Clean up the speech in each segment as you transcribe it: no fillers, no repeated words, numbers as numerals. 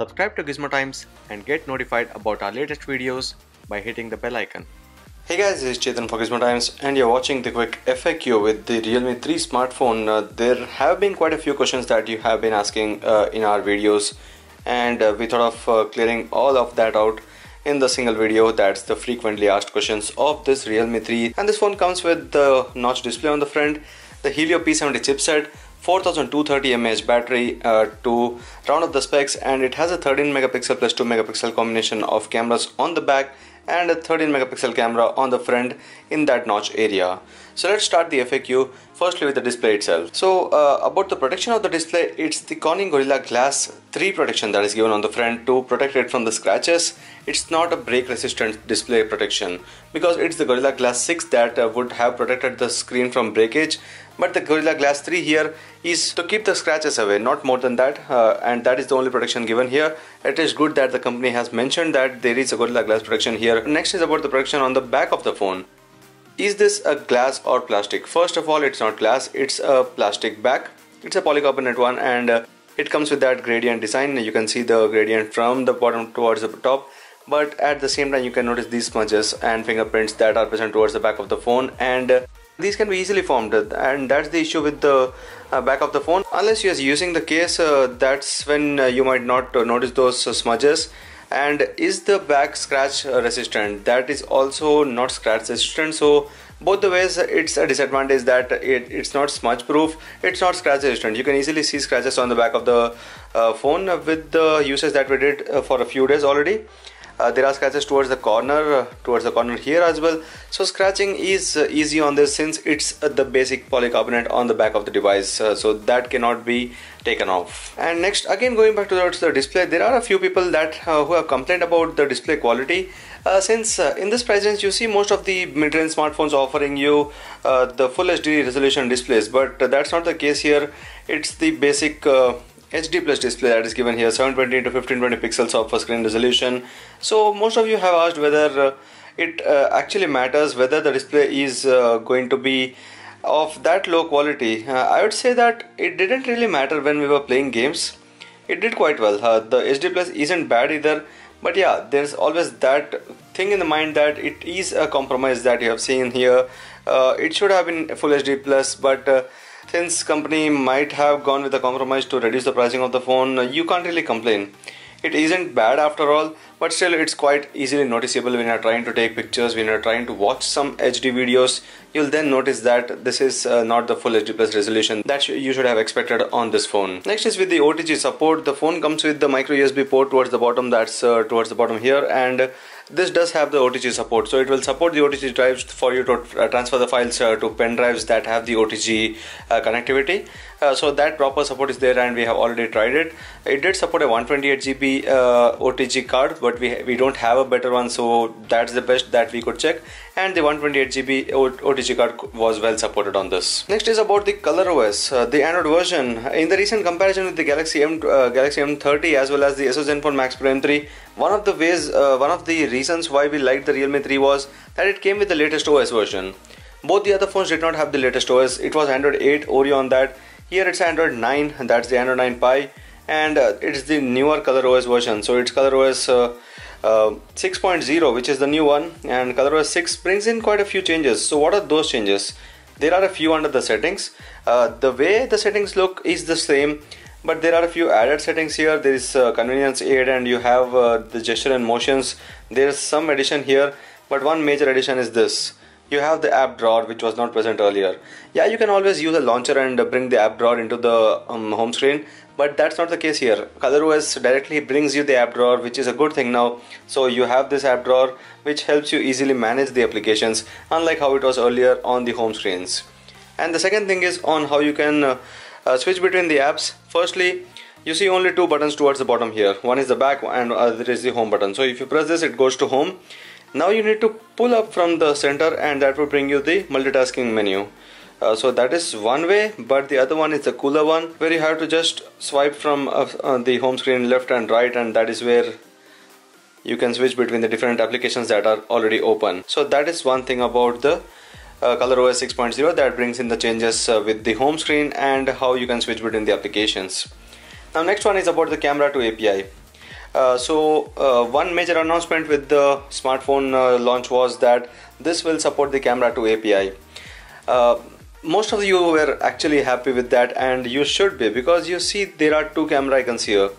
Subscribe to Gizmo Times and get notified about our latest videos by hitting the bell icon. Hey guys, this is Chetan for Gizmo Times and you're watching the quick FAQ with the Realme 3 smartphone. There have been quite a few questions that you have been asking in our videos, and we thought of clearing all of that out in the single video. That's the frequently asked questions of this Realme 3. And this phone comes with the notch display on the front, the Helio P70 chipset, 4230 mAh battery to round up the specs, and it has a 13 megapixel plus 2 megapixel combination of cameras on the back and a 13 megapixel camera on the front in that notch area. So let's start the FAQ firstly with the display itself. So about the protection of the display, it's the Corning Gorilla Glass 3 protection that is given on the front to protect it from the scratches. It's not a break resistant display protection because it's the Gorilla Glass 6 that would have protected the screen from breakage, but the Gorilla Glass 3 here is to keep the scratches away, not more than that, and that is the only protection given here. It is good that the company has mentioned that there is a Gorilla Glass protection here. Next is about the protection on the back of the phone. Is this a glass or plastic? First of all, it's not glass, it's a plastic back. It's a polycarbonate one, and it comes with that gradient design. You can see the gradient from the bottom towards the top, but at the same time you can notice these smudges and fingerprints that are present towards the back of the phone, and these can be easily formed, and that's the issue with the back of the phone. Unless you are using the case, that's when you might not notice those smudges. And is the back scratch resistant? That is also not scratch resistant. So both the ways it's a disadvantage that it's not smudge proof, it's not scratch resistant. You can easily see scratches on the back of the phone with the usage that we did for a few days already. There are scratches towards the corner here as well. So scratching is easy on this since it's the basic polycarbonate on the back of the device, so that cannot be taken off. And next, again going back towards the display, there are a few people that who have complained about the display quality, since in this price range you see most of the mid-range smartphones offering you the full HD resolution displays, but that's not the case here. It's the basic HD plus display that is given here, 720 to 1520 pixels of screen resolution. So most of you have asked whether it actually matters whether the display is going to be of that low quality. I would say that it didn't really matter when we were playing games. It did quite well. The HD plus isn't bad either, but yeah, there's always that thing in the mind that it is a compromise that you have seen here. It should have been full HD plus, but since company might have gone with a compromise to reduce the pricing of the phone, you can't really complain. It isn't bad after all, but still it's quite easily noticeable when you're trying to take pictures, when you're trying to watch some HD videos. You'll then notice that this is not the full HD plus resolution that you should have expected on this phone. Next is with the OTG support. The phone comes with the micro USB port towards the bottom, that's towards the bottom here, and this does have the OTG support, so it will support the OTG drives for you to transfer the files to pen drives that have the OTG connectivity. So that proper support is there, and we have already tried it. It did support a 128 GB OTG card, but we don't have a better one, so that's the best that we could check. And the 128 GB OTG card was well supported on this. Next is about the ColorOS, the Android version. In the recent comparison with the Galaxy M30 as well as the Asus Zenfone Max Pro M3, one of the reasons why we liked the Realme 3 was that it came with the latest OS version. Both the other phones did not have the latest OS. It was Android 8 Oreo on that. Here it's Android 9, and that's the Android 9 Pie, and it's the newer ColorOS version. So it's ColorOS 6.0, which is the new one, and ColorOS 6 brings in quite a few changes. So what are those changes? There are a few under the settings. The way the settings look is the same, but there are a few added settings here. There is convenience aid, and you have the gesture and motions. There is some addition here, but one major addition is this. You have the app drawer, which was not present earlier. Yeah, you can always use a launcher and bring the app drawer into the home screen, but that's not the case here. ColorOS directly brings you the app drawer, which is a good thing now. So you have this app drawer which helps you easily manage the applications, unlike how it was earlier on the home screens. And the second thing is on how you can switch between the apps. Firstly, you see only two buttons towards the bottom here. One is the back and other is the home button. So if you press this, it goes to home. Now you need to pull up from the center, and that will bring you the multitasking menu. So that is one way, but the other one is the cooler one, where you have to just swipe from the home screen left and right, and that is where you can switch between the different applications that are already open. So that is one thing about the ColorOS 6.0 that brings in the changes with the home screen and how you can switch between the applications. Now next one is about the Camera2API. One major announcement with the smartphone launch was that this will support the Camera2 API. Most of you were actually happy with that, and you should be, because you see there are two camera icons here.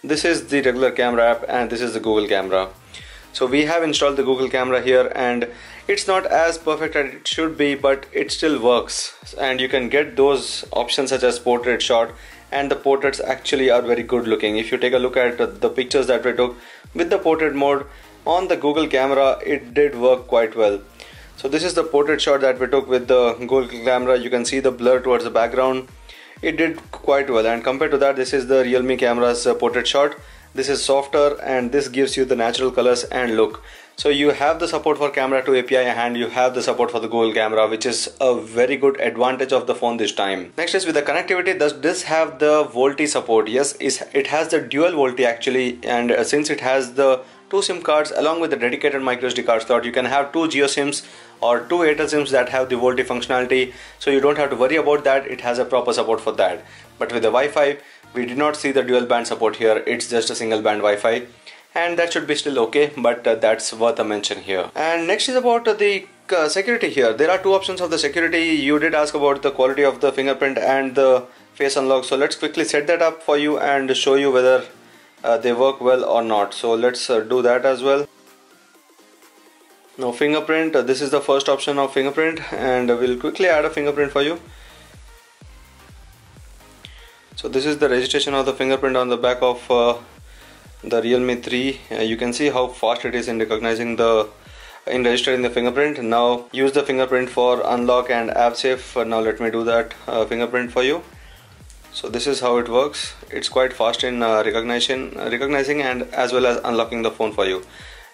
This is the regular camera app and this is the Google camera. So we have installed the Google camera here, and it's not as perfect as it should be, but it still works, and you can get those options such as portrait shot, and the portraits actually are very good looking. If you take a look at the pictures that we took with the portrait mode on the Google camera, it did work quite well. So this is the portrait shot that we took with the Google camera. You can see the blur towards the background. It did quite well, and compared to that, this is the Realme camera's portrait shot. This is softer, and this gives you the natural colors and look. So you have the support for Camera2 API, and you have the support for the Google camera, which is a very good advantage of the phone this time. Next is with the connectivity. Does this have the VOLTE support? Yes, it has the dual VOLTE actually, and since it has the two SIM cards along with the dedicated microSD card slot, you can have two Jio SIMs or two Airtel SIMs that have the VoLTE functionality, so you don't have to worry about that. It has a proper support for that. But with the Wi-Fi, we did not see the dual band support here. It's just a single band Wi-Fi, and that should be still okay, but that's worth a mention here. And next is about the security here. There are two options of the security. You did ask about the quality of the fingerprint and the face unlock, so let's quickly set that up for you and show you whether they work well or not. So let's do that as well. Now fingerprint, this is the first option of fingerprint, and we'll quickly add a fingerprint for you. So this is the registration of the fingerprint on the back of the Realme 3. You can see how fast it is in registering the fingerprint. Now use the fingerprint for unlock and app safe. Now let me do that fingerprint for you. So this is how it works. It's quite fast in recognizing and as well as unlocking the phone for you.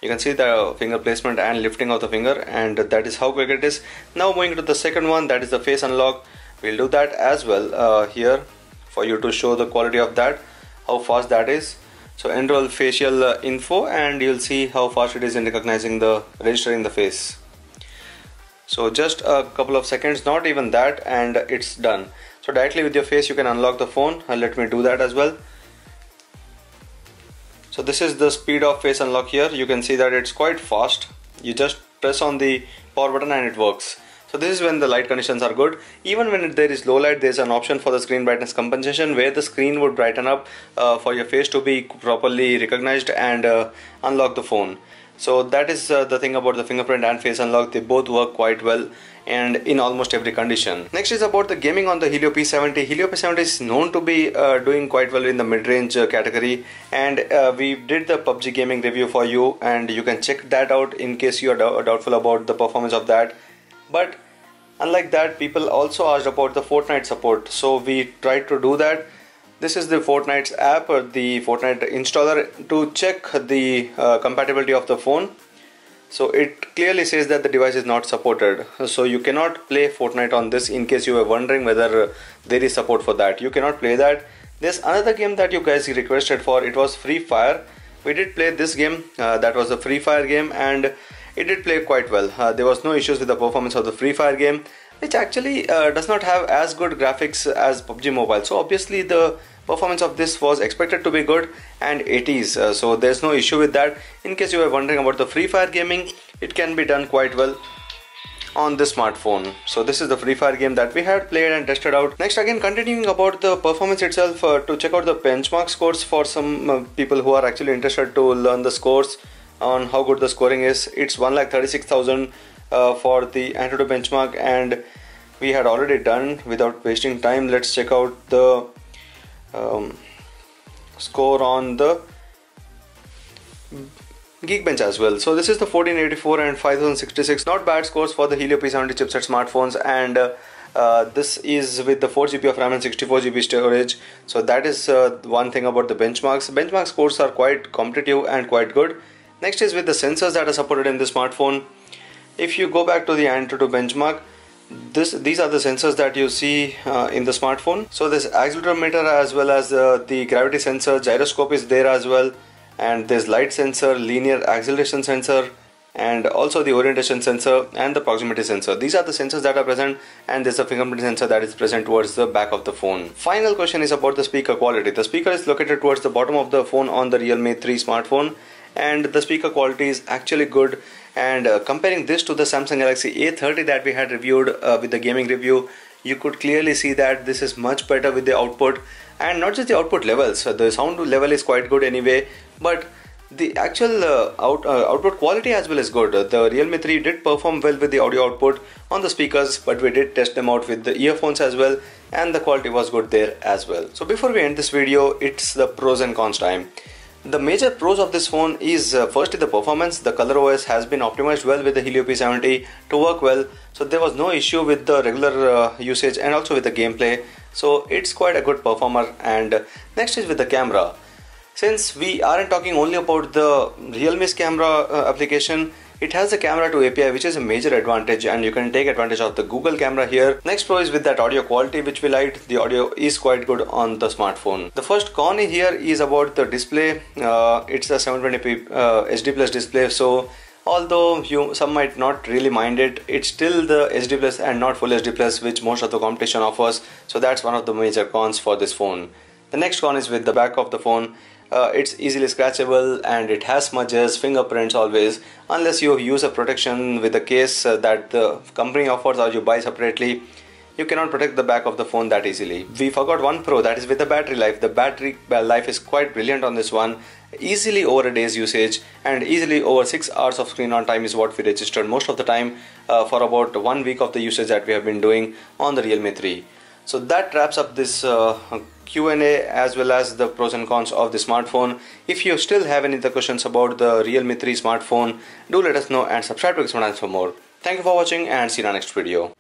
You can see the finger placement and lifting of the finger, and that is how quick it is. Now moving to the second one, that is the face unlock. We'll do that as well here for you to show the quality of that, how fast that is. So enroll facial info, and you'll see how fast it is in registering the face. So just a couple of seconds, not even that, and it's done. So directly with your face you can unlock the phone, and let me do that as well. So this is the speed of face unlock here. You can see that it's quite fast. You just press on the power button and it works. So this is when the light conditions are good. Even when there is low light, there is an option for the screen brightness compensation, where the screen would brighten up for your face to be properly recognized and unlock the phone. So that is the thing about the fingerprint and face unlock. They both work quite well and in almost every condition. Next is about the gaming on the Helio P70. Helio P70 is known to be doing quite well in the mid-range category, and we did the PUBG gaming review for you, and you can check that out in case you are doubtful about the performance of that. But unlike that, people also asked about the Fortnite support, so we tried to do that. This is the Fortnite's app, or the Fortnite installer, to check the compatibility of the phone. So it clearly says that the device is not supported, so you cannot play Fortnite on this, in case you were wondering whether there is support for that. You cannot play that. There's another game that you guys requested for. It was Free Fire. We did play this game, that was the Free Fire game, and it did play quite well. There was no issues with the performance of the Free Fire game, which actually does not have as good graphics as PUBG Mobile. So obviously the performance of this was expected to be good, and it is. So there's no issue with that. In case you were wondering about the Free Fire gaming, it can be done quite well on this smartphone. So this is the Free Fire game that we had played and tested out. Next, again continuing about the performance itself, to check out the benchmark scores for some people who are actually interested to learn the scores on how good the scoring is. It's 1,36,000 for the Antutu benchmark, and we had already done. Without wasting time, let's check out the score on the Geekbench as well. So this is the 1484 and 5066. Not bad scores for the Helio P70 chipset smartphones, and this is with the 4GB of RAM and 64GB storage. So that is one thing about the benchmarks. Benchmark scores are quite competitive and quite good. Next is with the sensors that are supported in the smartphone. If you go back to the Antutu benchmark, these are the sensors that you see in the smartphone. So this accelerometer as well as the gravity sensor, gyroscope is there as well, and there's light sensor, linear acceleration sensor, and also the orientation sensor and the proximity sensor. These are the sensors that are present, and there's a fingerprint sensor that is present towards the back of the phone. Final question is about the speaker quality. The speaker is located towards the bottom of the phone on the Realme 3 smartphone, and the speaker quality is actually good. And comparing this to the Samsung Galaxy A30 that we had reviewed with the gaming review, you could clearly see that this is much better with the output, and not just the output levels. The sound level is quite good anyway, but the actual output quality as well is good. The Realme 3 did perform well with the audio output on the speakers, but we did test them out with the earphones as well, and the quality was good there as well. So before we end this video, it's the pros and cons time. The major pros of this phone is firstly the performance. The ColorOS has been optimized well with the Helio P70 to work well, so there was no issue with the regular usage and also with the gameplay. So it's quite a good performer. And next is with the camera. Since we aren't talking only about the Realme's camera application, it has the Camera2API, which is a major advantage, and you can take advantage of the Google camera here. Next pro is with that audio quality which we liked. The audio is quite good on the smartphone. The first con here is about the display. It's a 720p HD plus display, so although some might not really mind it, it's still the HD plus and not full HD plus which most of the competition offers. So that's one of the major cons for this phone. The next con is with the back of the phone. It's easily scratchable, and it has smudges, fingerprints always, unless you use a protection with a case that the company offers or you buy separately. You cannot protect the back of the phone that easily. We forgot one pro, that is with the battery life. The battery life is quite brilliant on this one. Easily over a day's usage and easily over 6 hours of screen on time is what we registered most of the time for about 1 week of the usage that we have been doing on the Realme 3. So that wraps up this Q&A as well as the pros and cons of the smartphone. If you still have any other questions about the Realme 3 smartphone, do let us know and subscribe to Gizmo for more. Thank you for watching, and see you in our next video.